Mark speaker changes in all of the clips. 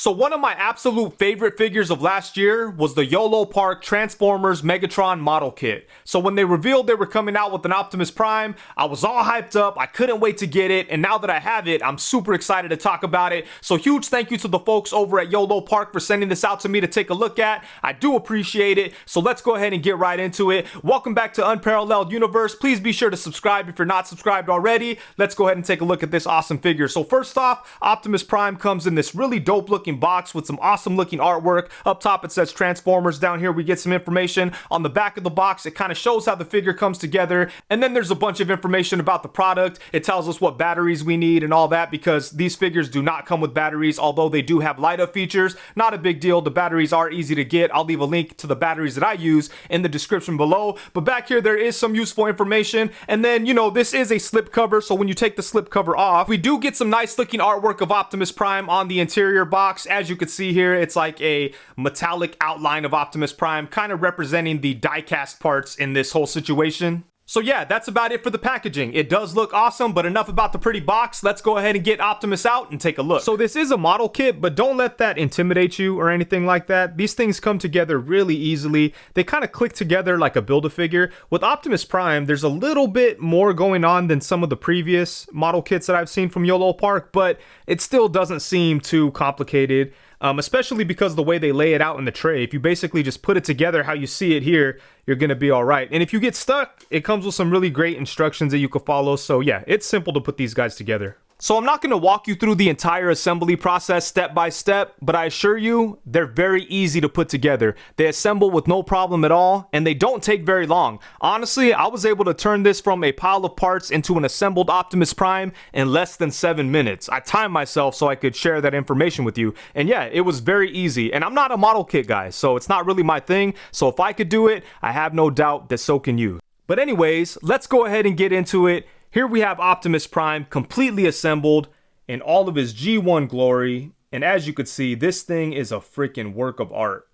Speaker 1: So one of my absolute favorite figures of last year was the Yolopark Transformers Megatron model kit. So when they revealed they were coming out with an Optimus Prime, I was all hyped up, I couldn't wait to get it, and now that I have it, I'm super excited to talk about it. So huge thank you to the folks over at Yolopark for sending this out to me to take a look at. I do appreciate it, so let's go ahead and get right into it. Welcome back to Unparalleled Universe. Please be sure to subscribe if you're not subscribed already. Let's go ahead and take a look at this awesome figure. So first off, Optimus Prime comes in this really dope looking box with some awesome looking artwork. Up top it says Transformers. Down here we get some information. On the back of the box it kind of shows how the figure comes together, and then there's a bunch of information about the product. It tells us what batteries we need and all that, because these figures do not come with batteries, although they do have light up features. Not a big deal, the batteries are easy to get. I'll leave a link to the batteries that I use in the description below. But back here there is some useful information, and then this is a slip cover, so when you take the slip cover off, we do get some nice looking artwork of Optimus Prime on the interior box. As you can see here, it's like a metallic outline of Optimus Prime, kind of representing the die-cast parts in this whole situation. So yeah, that's about it for the packaging. It does look awesome, but enough about the pretty box. Let's go ahead and get Optimus out and take a look. So this is a model kit, but don't let that intimidate you or anything like that. These things come together really easily. They kind of click together like a Build-A-Figure. With Optimus Prime, there's a little bit more going on than some of the previous model kits that I've seen from Yolopark, but it still doesn't seem too complicated. Especially because of the way they lay it out in the tray. If you basically just put it together how you see it here, you're gonna be all right. And if you get stuck, it comes with some really great instructions that you can follow. So yeah, it's simple to put these guys together. So I'm not going to walk you through the entire assembly process step by step, but I assure you, they're very easy to put together. They assemble with no problem at all, and they don't take very long. Honestly, I was able to turn this from a pile of parts into an assembled Optimus Prime in less than 7 minutes. I timed myself so I could share that information with you, and yeah, it was very easy. And I'm not a model kit guy, so it's not really my thing, so if I could do it, I have no doubt that so can you. But anyways, let's go ahead and get into it. Here we have Optimus Prime completely assembled in all of his G1 glory. And as you could see, this thing is a freaking work of art.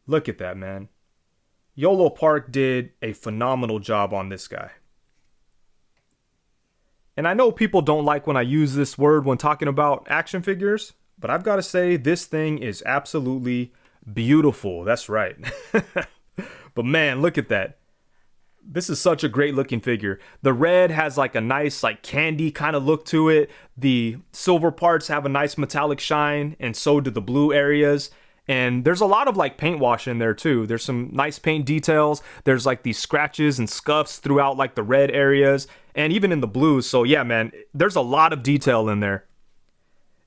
Speaker 1: Look at that, man. Yolopark did a phenomenal job on this guy. And I know people don't like when I use this word when talking about action figures, but I've got to say this thing is absolutely beautiful. That's right. But man, look at that. This is such a great looking figure. The red has like a nice like candy kind of look to it. The silver parts have a nice metallic shine, and so do the blue areas. And there's a lot of like paint wash in there too. There's some nice paint details. There's like these scratches and scuffs throughout like the red areas and even in the blues. So yeah, man, there's a lot of detail in there.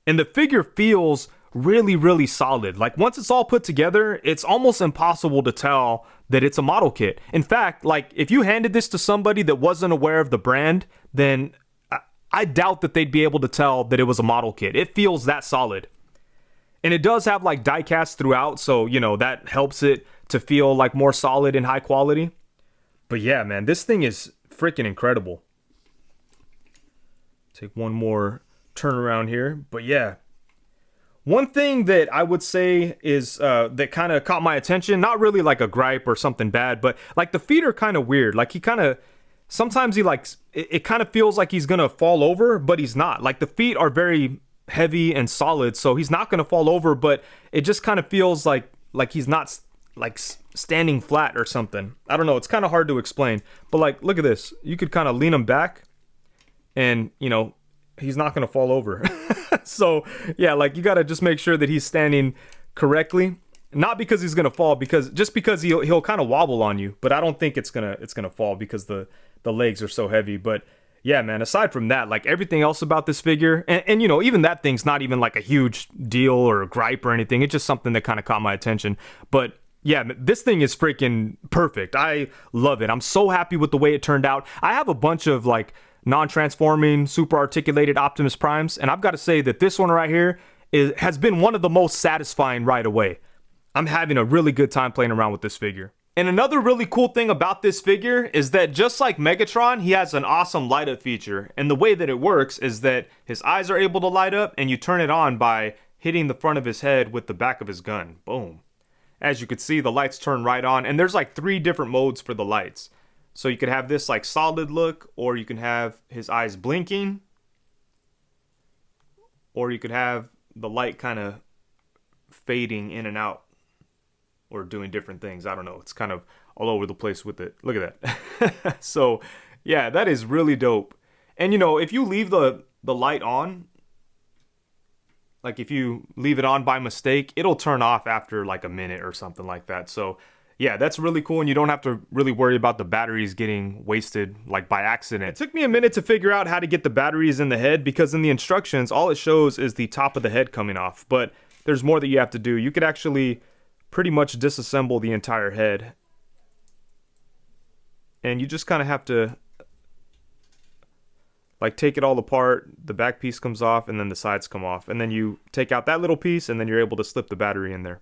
Speaker 1: And the figure feels really, really solid. Like once it's all put together, it's almost impossible to tell that it's a model kit. In fact, like if you handed this to somebody that wasn't aware of the brand, then I doubt that they'd be able to tell that it was a model kit. It feels that solid. And it does have like die cast throughout, so that helps it to feel like more solid and high quality. But yeah, man, this thing is freaking incredible. Take one more turn around here. But yeah, one thing that I would say is that kind of caught my attention, not really like a gripe or something bad, but like the feet are kind of weird. Like sometimes he likes, it kind of feels like he's going to fall over, but he's not. Like the feet are very heavy and solid, so he's not going to fall over, but it just kind of feels like he's not like standing flat or something. I don't know. It's kind of hard to explain, but like, look at this. You could kind of lean him back and, he's not going to fall over. So yeah, like you got to just make sure that he's standing correctly. Not because he's going to fall, because he'll kind of wobble on you, but I don't think it's going to fall because the legs are so heavy. But yeah, man, aside from that, like everything else about this figure, and even that thing's not even like a huge deal or a gripe or anything. It's just something that kind of caught my attention. But yeah, this thing is freaking perfect. I love it. I'm so happy with the way it turned out. I have a bunch of like non-transforming, super articulated Optimus Primes, and I've got to say that this one right here has been one of the most satisfying right away. I'm having a really good time playing around with this figure. And another really cool thing about this figure is that just like Megatron, he has an awesome light up feature. And the way that it works is that his eyes are able to light up, and you turn it on by hitting the front of his head with the back of his gun. Boom. As you can see, the lights turn right on, and there's like 3 different modes for the lights. So you could have this like solid look, or you can have his eyes blinking, or you could have the light kind of fading in and out or doing different things. I don't know. It's kind of all over the place with it. Look at that. So yeah, that is really dope. And you know, if you leave the light on, like if you leave it on by mistake, it'll turn off after like a minute or something like that. So yeah, that's really cool, and you don't have to really worry about the batteries getting wasted like by accident. It took me a minute to figure out how to get the batteries in the head, because in the instructions, all it shows is the top of the head coming off, but there's more that you have to do. You could actually pretty much disassemble the entire head, and you just kind of have to like take it all apart. The back piece comes off and then the sides come off, and then you take out that little piece and then you're able to slip the battery in there.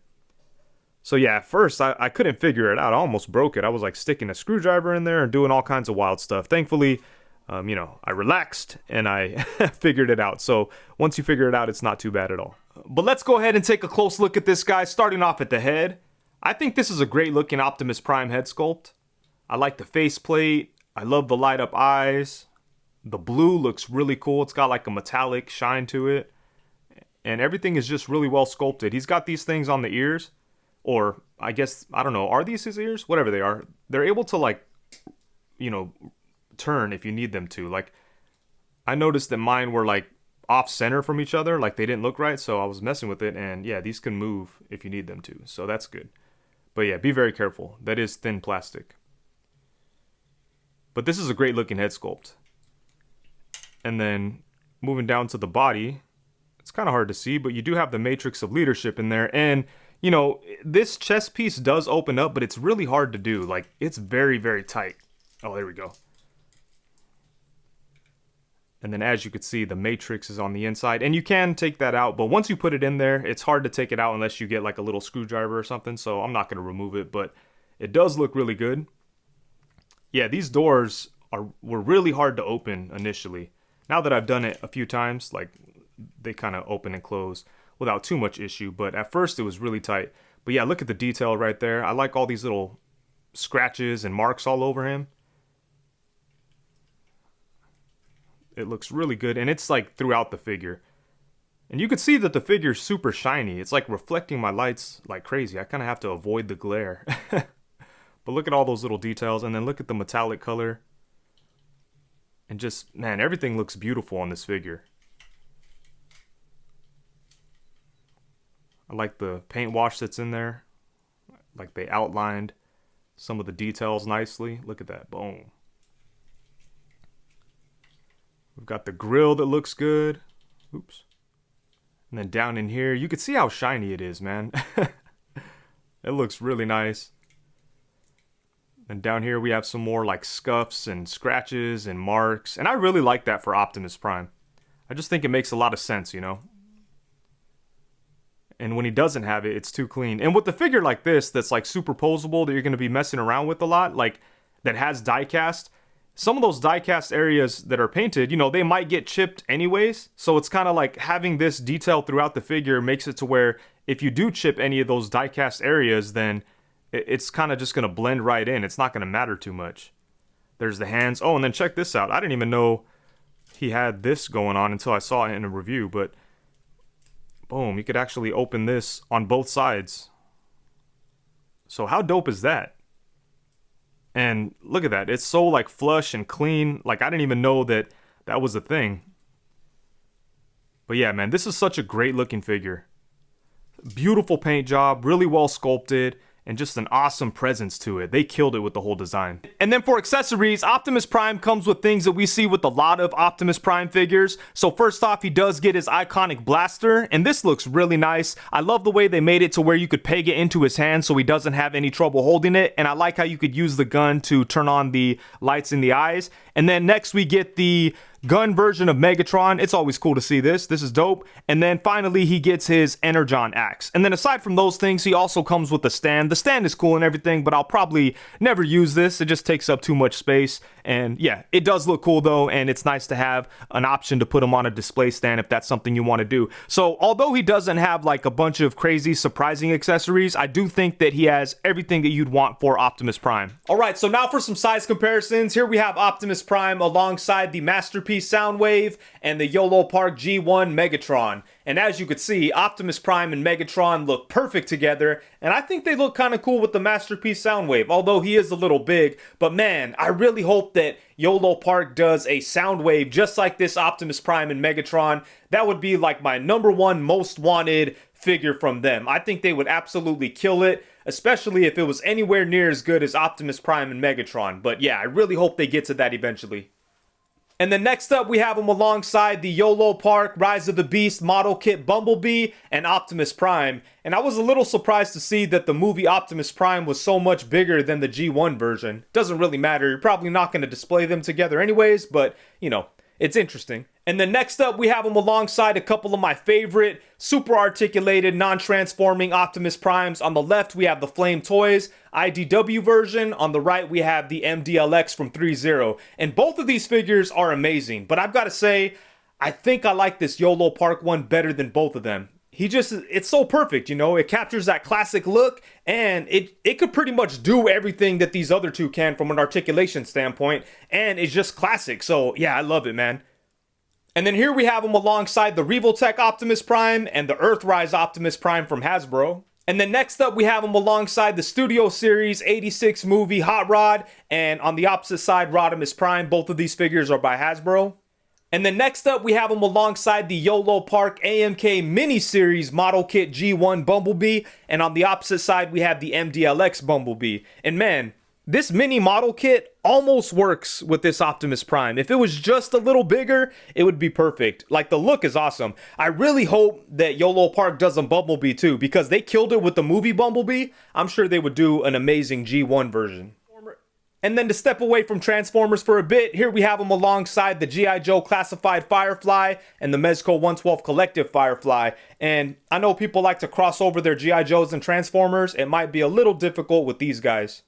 Speaker 1: So yeah, at first I couldn't figure it out. I almost broke it. I was like sticking a screwdriver in there and doing all kinds of wild stuff. Thankfully, you know, I relaxed and I figured it out. So once you figure it out, it's not too bad at all. But let's go ahead and take a close look at this guy, starting off at the head. I think this is a great looking Optimus Prime head sculpt. I like the faceplate. I love the light up eyes. The blue looks really cool. It's got like a metallic shine to it. And everything is just really well sculpted. He's got these things on the ears. Or I guess, I don't know, are these his ears? Whatever they are. They're able to like, you know, turn if you need them to. Like, I noticed that mine were like off center from each other. Like they didn't look right. So I was messing with it. And yeah, these can move if you need them to. So that's good. But yeah, be very careful. That is thin plastic. But this is a great looking head sculpt. And then moving down to the body, it's kind of hard to see, but you do have the matrix of leadership in there. And you know, this chest piece does open up, but it's really hard to do. Like, it's very, very tight. Oh, there we go. And then as you can see, the matrix is on the inside. And you can take that out, but once you put it in there, it's hard to take it out unless you get like a little screwdriver or something. So I'm not going to remove it, but it does look really good. Yeah, these doors were really hard to open initially. Now that I've done it a few times, like, they kind of open and close without too much issue, but at first it was really tight. But yeah, look at the detail right there. I like all these little scratches and marks all over him. It looks really good, and it's like throughout the figure. And you can see that the figure's super shiny. It's like reflecting my lights like crazy. I kind of have to avoid the glare. But look at all those little details, and then look at the metallic color. And just, man, everything looks beautiful on this figure. I like the paint wash that's in there. Like they outlined some of the details nicely. Look at that. Boom. We've got the grill that looks good. Oops. And then down in here, you can see how shiny it is, man. It looks really nice. And down here we have some more like scuffs and scratches and marks. And I really like that for Optimus Prime. I just think it makes a lot of sense, you know. And when he doesn't have it, it's too clean. And with a figure like this, that's like superposable, that you're going to be messing around with a lot, like that has die cast, some of those die cast areas that are painted, you know, they might get chipped anyways. So it's kind of like having this detail throughout the figure makes it to where if you do chip any of those die cast areas, then it's kind of just going to blend right in. It's not going to matter too much. There's the hands. Oh, and then check this out. I didn't even know he had this going on until I saw it in a review, but boom, you could actually open this on both sides. So how dope is that? And look at that. It's so like flush and clean. Like I didn't even know that that was a thing. But yeah, man, this is such a great looking figure. Beautiful paint job, really well sculpted, and just an awesome presence to it. They killed it with the whole design. And then for accessories, Optimus Prime comes with things that we see with a lot of Optimus Prime figures. So first off, he does get his iconic blaster, and this looks really nice. I love the way they made it to where you could peg it into his hand so he doesn't have any trouble holding it. And I like how you could use the gun to turn on the lights in the eyes. And then next we get the gun version of Megatron. It's always cool to see this. This is dope. And then finally he gets his Energon axe. And then aside from those things, he also comes with a stand. The stand is cool and everything, but I'll probably never use this. It just takes up too much space. And yeah, it does look cool though, and it's nice to have an option to put him on a display stand if that's something you want to do. So although he doesn't have like a bunch of crazy surprising accessories, I do think that he has everything that you'd want for Optimus Prime. All right, so now for some size comparisons. Here we have Optimus Prime alongside the Masterpiece Masterpiece Soundwave and the Yolopark G1 Megatron. And as you could see, Optimus Prime and Megatron look perfect together, and I think they look kind of cool with the Masterpiece Soundwave, although he is a little big. But man, I really hope that Yolopark does a Soundwave just like this Optimus Prime and Megatron. That would be like my #1 most wanted figure from them. I think they would absolutely kill it, especially if it was anywhere near as good as Optimus Prime and Megatron. But yeah, I really hope they get to that eventually. And then next up, we have him alongside the Yolopark Rise of the Beast model kit Bumblebee and Optimus Prime. And I was a little surprised to see that the movie Optimus Prime was so much bigger than the G1 version. Doesn't really matter. You're probably not going to display them together anyways, but, you know, it's interesting. And then next up, we have him alongside a couple of my favorite super articulated, non-transforming Optimus Primes. On the left, we have the Flame Toys IDW version. On the right, we have the MDLX from 3.0. And both of these figures are amazing. But I've got to say, I think I like this Yolopark one better than both of them. It's so perfect, you know? It captures that classic look, and it could pretty much do everything that these other two can from an articulation standpoint. And it's just classic. So yeah, I love it, man. And then here we have him alongside the Revoltech Optimus Prime and the Earthrise Optimus Prime from Hasbro. And then next up, we have him alongside the Studio Series 86 movie Hot Rod. And on the opposite side, Rodimus Prime. Both of these figures are by Hasbro. And then next up, we have him alongside the Yolopark AMK miniseries model kit G1 Bumblebee. And on the opposite side, we have the MDLX Bumblebee. And man, this mini model kit almost works with this Optimus Prime. If it was just a little bigger, it would be perfect. Like, the look is awesome. I really hope that Yolopark does a Bumblebee too, because they killed it with the movie Bumblebee. I'm sure they would do an amazing G1 version. And then to step away from Transformers for a bit, here we have him alongside the G.I. Joe Classified Firefly and the Mezco 112 Collective Firefly. And I know people like to cross over their G.I. Joes and Transformers. It might be a little difficult with these guys.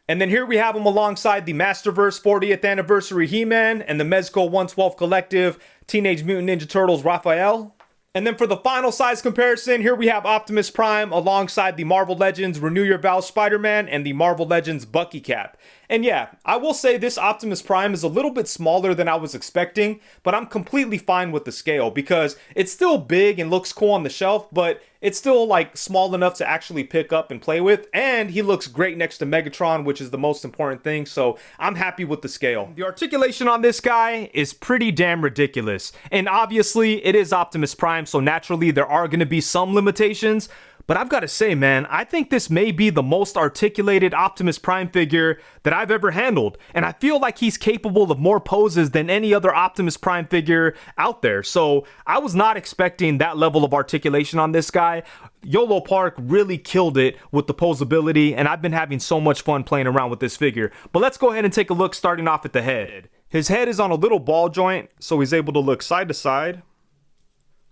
Speaker 1: And then here we have him alongside the Masterverse 40th Anniversary He-Man and the Mezco 112 Collective Teenage Mutant Ninja Turtles Raphael. And then for the final size comparison, here we have Optimus Prime alongside the Marvel Legends Renew Your Vows Spider-Man and the Marvel Legends Bucky Cap. And yeah, I will say this Optimus Prime is a little bit smaller than I was expecting, but I'm completely fine with the scale because it's still big and looks cool on the shelf, but it's still like small enough to actually pick up and play with. And he looks great next to Megatron, which is the most important thing. So I'm happy with the scale. The articulation on this guy is pretty damn ridiculous. And obviously it is Optimus Prime, so naturally there are going to be some limitations. But I've got to say, man, I think this may be the most articulated Optimus Prime figure that I've ever handled. And I feel like he's capable of more poses than any other Optimus Prime figure out there. So I was not expecting that level of articulation on this guy. Yolopark really killed it with the posability, and I've been having so much fun playing around with this figure. But let's go ahead and take a look starting off at the head. His head is on a little ball joint, so he's able to look side to side.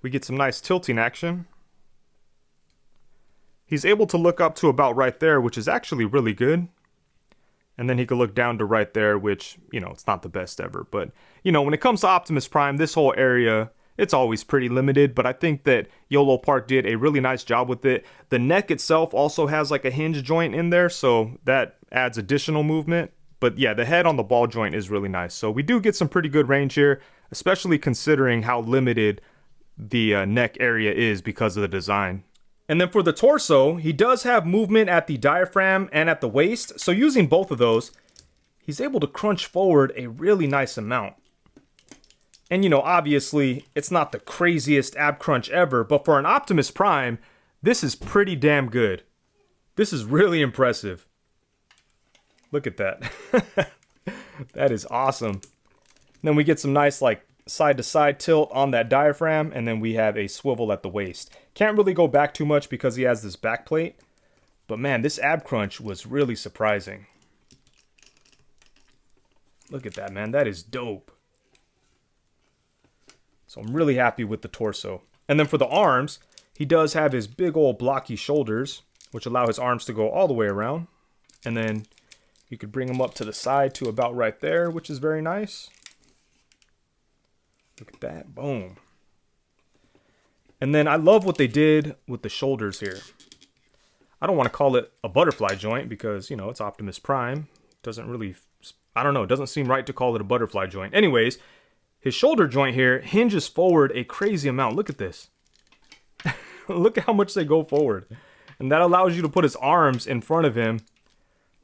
Speaker 1: We get some nice tilting action. He's able to look up to about right there, which is actually really good. And then he can look down to right there, which, you know, it's not the best ever. But, you know, when it comes to Optimus Prime, this whole area, it's always pretty limited. But I think that Yolopark did a really nice job with it. The neck itself also has like a hinge joint in there, so that adds additional movement. But yeah, the head on the ball joint is really nice. So we do get some pretty good range here, especially considering how limited the neck area is because of the design. And then for the torso, he does have movement at the diaphragm and at the waist. So using both of those, he's able to crunch forward a really nice amount. And you know, obviously, it's not the craziest ab crunch ever, but for an Optimus Prime, this is pretty damn good. This is really impressive. Look at that. That is awesome. Then we get some nice like side-to-side tilt on that diaphragm, and then we have a swivel at the waist. Can't really go back too much because he has this back plate, but man, this ab crunch was really surprising. Look at that, man. That is dope. So I'm really happy with the torso. And then for the arms, he does have his big old blocky shoulders, which allow his arms to go all the way around. And then you could bring them up to the side to about right there, which is very nice. Look at that. Boom. And then I love what they did with the shoulders here. I don't want to call it a butterfly joint because, you know, it's Optimus Prime. Doesn't really, I don't know, it doesn't seem right to call it a butterfly joint. Anyways, his shoulder joint here hinges forward a crazy amount. Look at this. Look at how much they go forward. And that allows you to put his arms in front of him,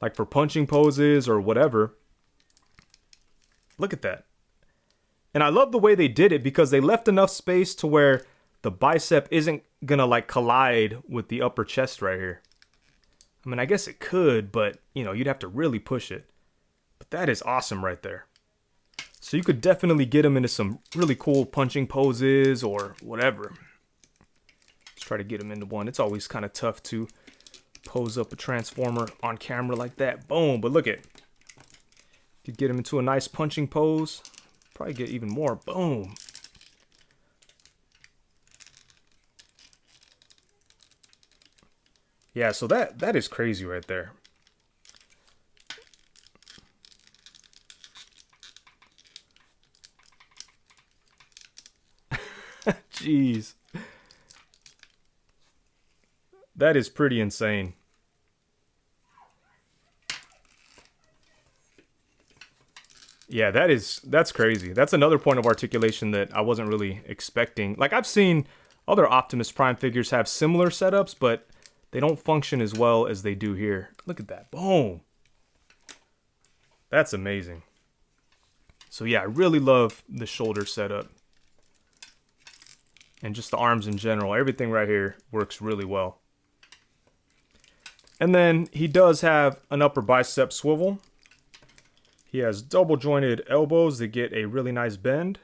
Speaker 1: like for punching poses or whatever. Look at that. And I love the way they did it because they left enough space to where the bicep isn't gonna like collide with the upper chest right here. I mean, I guess it could, but you know, you'd have to really push it. But that is awesome right there. So you could definitely get him into some really cool punching poses or whatever. Let's try to get him into one. It's always kind of tough to pose up a transformer on camera like that. Boom, but look at, could get him into a nice punching pose. Probably get even more. Boom. Yeah, so that is crazy right there. Jeez. That is pretty insane. Yeah, that's crazy. That's another point of articulation that I wasn't really expecting. Like, I've seen other Optimus Prime figures have similar setups, but they don't function as well as they do here. Look at that. Boom. That's amazing. So yeah, I really love the shoulder setup. And just the arms in general. Everything right here works really well. And then he does have an upper bicep swivel. He has double jointed elbows that get a really nice bend.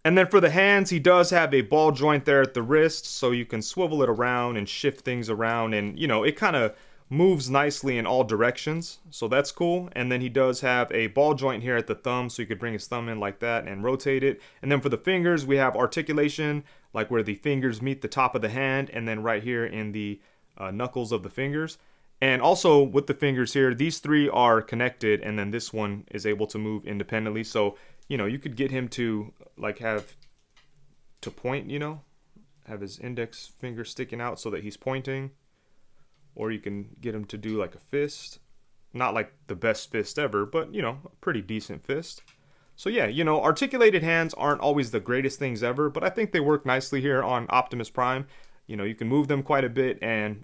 Speaker 1: And then for the hands, he does have a ball joint there at the wrist, so you can swivel it around and shift things around, and you know, it kind of moves nicely in all directions, so that's cool. And then he does have a ball joint here at the thumb, so you could bring his thumb in like that and rotate it. And then for the fingers, we have articulation, like where the fingers meet the top of the hand, and then right here in the knuckles of the fingers. And also with the fingers here, these three are connected, and then this one is able to move independently. So, you know, you could get him to like have to point, you know, have his index finger sticking out so that he's pointing. Or you can get him to do like a fist. Not like the best fist ever, but, you know, a pretty decent fist. So yeah, you know, articulated hands aren't always the greatest things ever, but I think they work nicely here on Optimus Prime. You know, you can move them quite a bit, and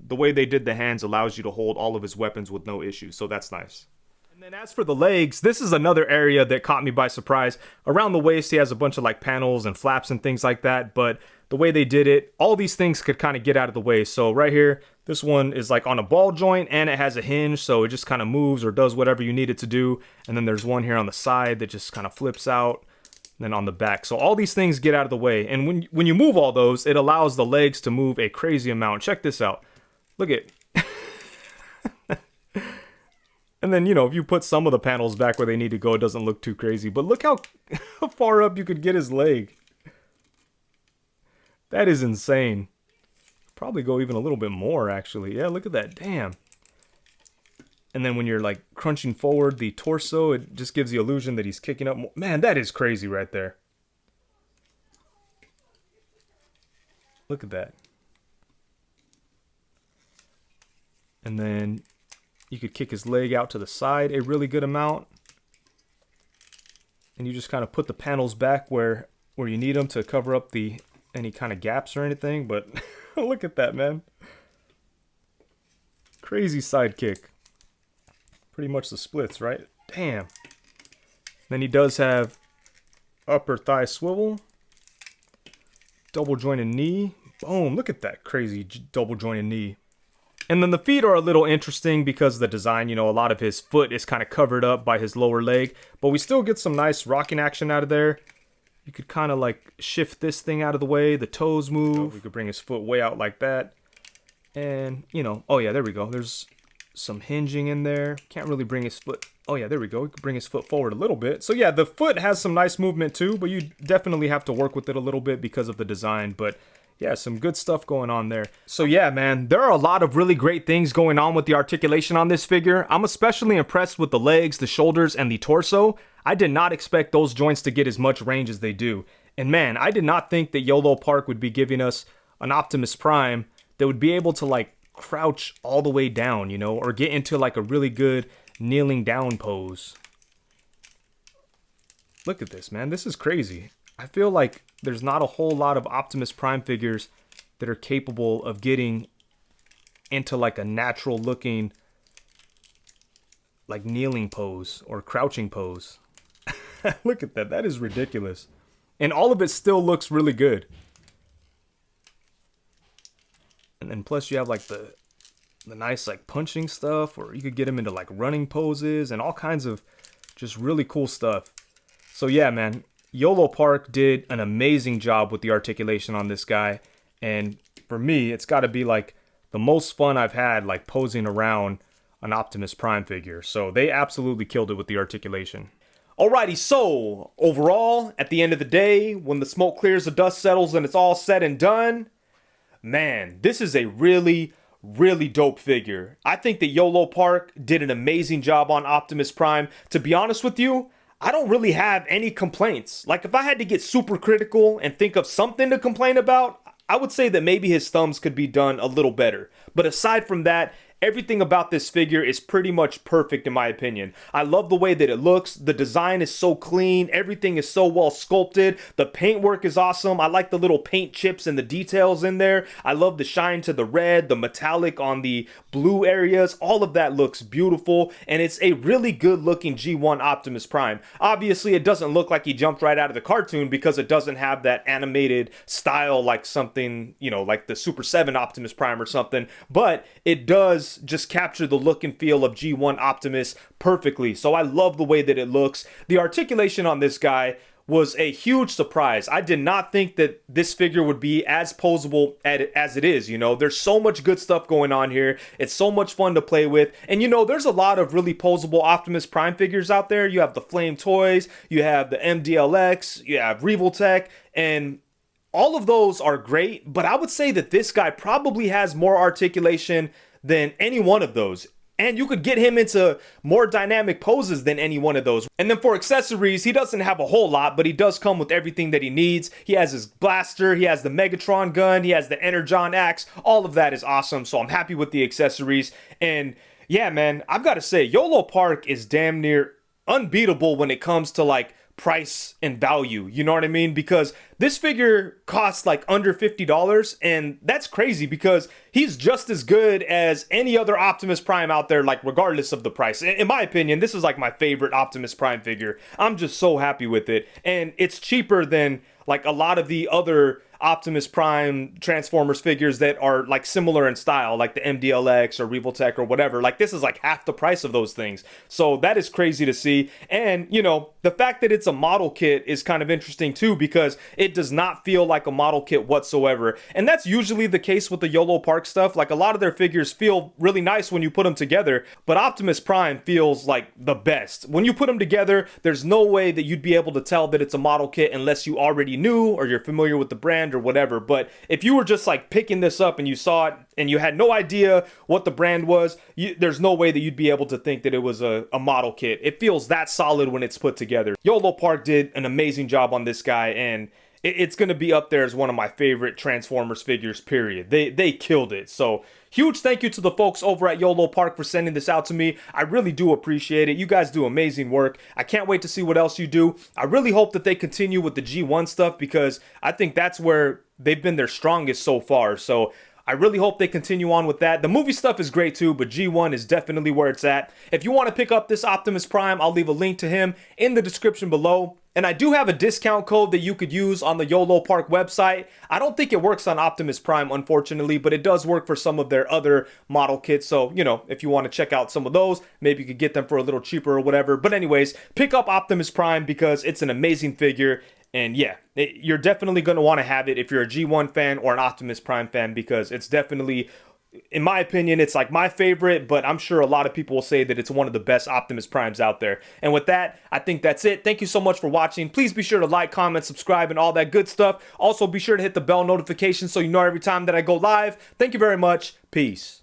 Speaker 1: the way they did the hands allows you to hold all of his weapons with no issue, so that's nice. And then as for the legs, this is another area that caught me by surprise. Around the waist, he has a bunch of like panels and flaps and things like that, but the way they did it, all these things could kind of get out of the way. So right here, this one is like on a ball joint, and it has a hinge, so it just kind of moves or does whatever you need it to do. And then there's one here on the side that just kind of flips out, and then on the back. So all these things get out of the way, and when you move all those, it allows the legs to move a crazy amount. Check this out. Look at and then, you know, if you put some of the panels back where they need to go, it doesn't look too crazy. But look how far up you could get his leg. That is insane. Probably go even a little bit more, actually. Yeah, look at that. Damn. And then when you're, like, crunching forward the torso, it just gives the illusion that he's kicking up more. Man, that is crazy right there. Look at that. And then you could kick his leg out to the side a really good amount. And you just kind of put the panels back where you need them to cover up any kind of gaps or anything. But look at that, man. Crazy side kick. Pretty much the splits, right? Damn. Then he does have upper thigh swivel. Double jointed knee. Boom, look at that crazy double jointed knee. And then the feet are a little interesting because of the design, you know, a lot of his foot is kind of covered up by his lower leg, but we still get some nice rocking action out of there. You could kind of like shift this thing out of the way, the toes move. We could bring his foot way out like that. And, you know, oh yeah, there we go. There's some hinging in there. Can't really bring his foot. Oh yeah, there we go. We could bring his foot forward a little bit. So yeah, the foot has some nice movement too, but you definitely have to work with it a little bit because of the design. But yeah, some good stuff going on there. So yeah, man, there are a lot of really great things going on with the articulation on this figure. I'm especially impressed with the legs, the shoulders, and the torso. I did not expect those joints to get as much range as they do. And man, I did not think that Yolopark would be giving us an Optimus Prime that would be able to like crouch all the way down, you know, or get into like a really good kneeling down pose. Look at this, man. This is crazy. I feel like there's not a whole lot of Optimus Prime figures that are capable of getting into like a natural looking like kneeling pose or crouching pose. Look at that. That is ridiculous. And all of it still looks really good. And then plus you have like the nice like punching stuff, or you could get him into like running poses and all kinds of just really cool stuff. So yeah, man, Yolopark did an amazing job with the articulation on this guy. And for me, it's got to be like the most fun I've had like posing around an Optimus Prime figure. So they absolutely killed it with the articulation. Alrighty, so overall, at the end of the day, when the smoke clears, the dust settles, and it's all said and done, man, this is a really dope figure. I think that Yolopark did an amazing job on Optimus Prime. To be honest with you, I don't really have any complaints. Like, if I had to get super critical and think of something to complain about, I would say that maybe his thumbs could be done a little better. But aside from that, everything about this figure is pretty much perfect in my opinion. I love the way that it looks. The design is so clean. Everything is so well sculpted. The paintwork is awesome. I like the little paint chips and the details in there. I love the shine to the red, the metallic on the blue areas. All of that looks beautiful, and it's a really good looking G1 Optimus Prime. Obviously, it doesn't look like he jumped right out of the cartoon because it doesn't have that animated style like something, you know, like the Super 7 Optimus Prime or something, but it does just capture the look and feel of G1 Optimus perfectly. So I love the way that it looks. The articulation on this guy was a huge surprise. I did not think that this figure would be as posable as it is. You know, there's so much good stuff going on here. It's so much fun to play with. And you know, there's a lot of really posable Optimus Prime figures out there. You have the Flame Toys, you have the MDLX, you have Revoltech, and all of those are great. But I would say that this guy probably has more articulation than any one of those. And you could get him into more dynamic poses than any one of those. And then for accessories, he doesn't have a whole lot, but he does come with everything that he needs. He has his blaster, he has the Megatron gun, he has the Energon axe. All of that is awesome, so I'm happy with the accessories. And yeah, man, I've got to say, Yolopark is damn near unbeatable when it comes to like price and value, you know what I mean? Because this figure costs like under $50, and that's crazy because he's just as good as any other Optimus Prime out there, like regardless of the price. In my opinion, this is like my favorite Optimus Prime figure. I'm just so happy with it, and it's cheaper than like a lot of the other Optimus Prime Transformers figures that are like similar in style, like the MDLX or Revoltech or whatever. Like, this is like half the price of those things. So that is crazy to see. And you know, the fact that it's a model kit is kind of interesting too, because it does not feel like a model kit whatsoever. And that's usually the case with the Yolopark stuff. Like, a lot of their figures feel really nice when you put them together, but Optimus Prime feels like the best. When you put them together, there's no way that you'd be able to tell that it's a model kit unless you already knew or you're familiar with the brand or whatever. But if you were just like picking this up and you saw it and you had no idea what the brand was, there's no way that you'd be able to think that it was a model kit. It feels that solid when it's put together. Yolopark did an amazing job on this guy, and it's going to be up there as one of my favorite Transformers figures, period. They killed it. So huge thank you to the folks over at Yolopark for sending this out to me. I really do appreciate it. You guys do amazing work. I can't wait to see what else you do. I really hope that they continue with the G1 stuff, because I think that's where they've been their strongest so far. So I really hope they continue on with that. The movie stuff is great too, but G1 is definitely where it's at. If you want to pick up this Optimus Prime, I'll leave a link to him in the description below. And I do have a discount code that you could use on the Yolopark website. I don't think it works on Optimus Prime, unfortunately, but it does work for some of their other model kits. So, you know, if you want to check out some of those, maybe you could get them for a little cheaper or whatever. But anyways, pick up Optimus Prime because it's an amazing figure. And yeah, you're definitely going to want to have it if you're a G1 fan or an Optimus Prime fan, because it's definitely, in my opinion, it's like my favorite, but I'm sure a lot of people will say that it's one of the best Optimus Primes out there. And with that, I think that's it. Thank you so much for watching. Please be sure to like, comment, subscribe, and all that good stuff. Also, be sure to hit the bell notification so you know every time that I go live. Thank you very much. Peace.